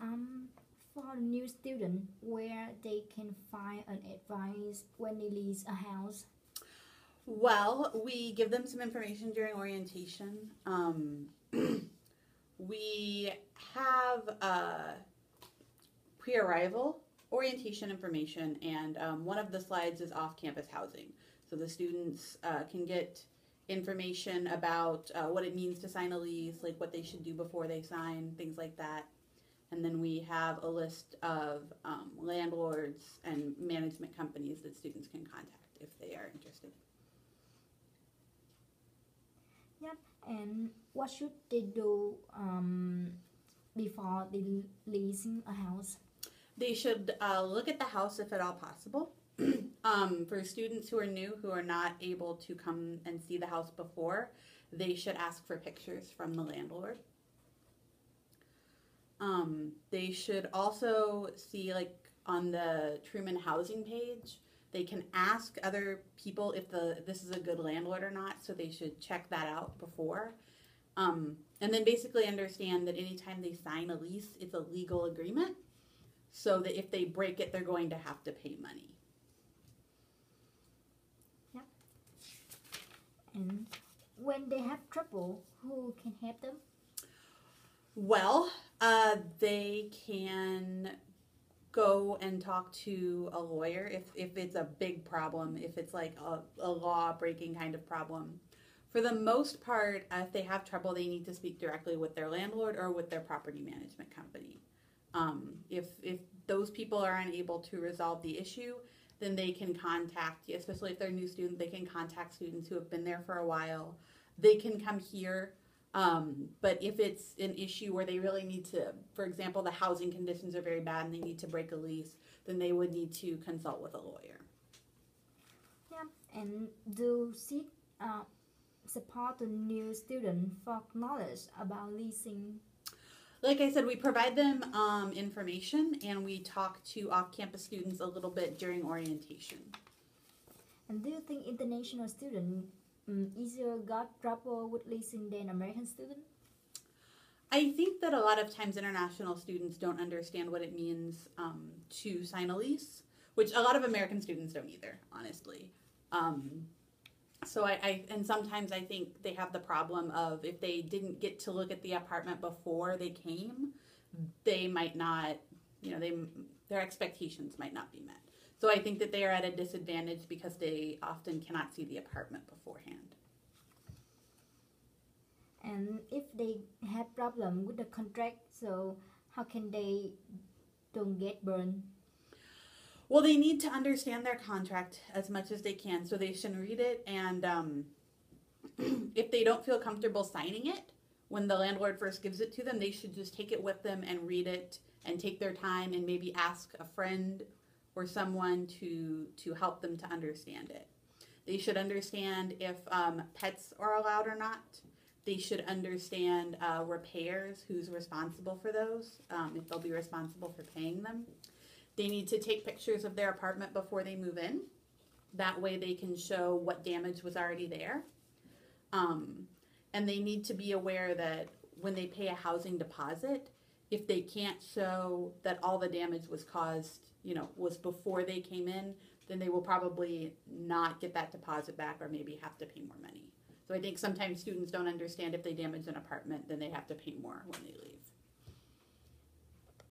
Um, for new student, where they can find an advice when they lease a house. Well, we give them some information during orientation. We have pre-arrival orientation information, and one of the slides is off-campus housing. So the students can get information about what it means to sign a lease, like what they should do before they sign, things like that. And then we have a list of landlords and management companies that students can contact if they are interested. Yep. And what should they do before they leasing a house? They should look at the house if at all possible. For students who are new, who are not able to come and see the house before, they should ask for pictures from the landlord. They should also see, like on the Truman Housing page, they can ask other people if this is a good landlord or not, so they should check that out before. And then basically understand that anytime they sign a lease, it's a legal agreement, so that if they break it, they're going to have to pay money. Yep. And when they have trouble, who can help them? Well, they can go and talk to a lawyer if it's a big problem, if it's like a law breaking kind of problem. For the most part, if they have trouble, they need to speak directly with their landlord or with their property management company. If those people are unable to resolve the issue, then they can contact, especially if they're a new student, they can contact students who have been there for a while. They can come here. But if it's an issue where they really need to, for example, the housing conditions are very bad and they need to break a lease, then they would need to consult with a lawyer. Yeah. And do seek support the new student for knowledge about leasing? Like I said, we provide them information, and we talk to off-campus students a little bit during orientation. And do you think international students easier got trouble with leasing than American students? I think that a lot of times international students don't understand what it means to sign a lease, which a lot of American students don't either, honestly. So and sometimes I think they have the problem of if they didn't get to look at the apartment before they came, they might not, their expectations might not be met. So I think that they are at a disadvantage because they often cannot see the apartment beforehand. And if they have problem with the contract, so how can they don't get burned? Well, they need to understand their contract as much as they can, so they should read it, and if they don't feel comfortable signing it, when the landlord first gives it to them, they should just take it with them and read it and take their time and maybe ask a friend or someone to help them to understand it. They should understand if pets are allowed or not. They should understand repairs, who's responsible for those, if they'll be responsible for paying them. They need to take pictures of their apartment before they move in. That way they can show what damage was already there. And they need to be aware that when they pay a housing deposit, if they can't show that all the damage was caused, was before they came in, then they will probably not get that deposit back or maybe have to pay more money. So I think sometimes students don't understand if they damage an apartment, then they have to pay more when they leave.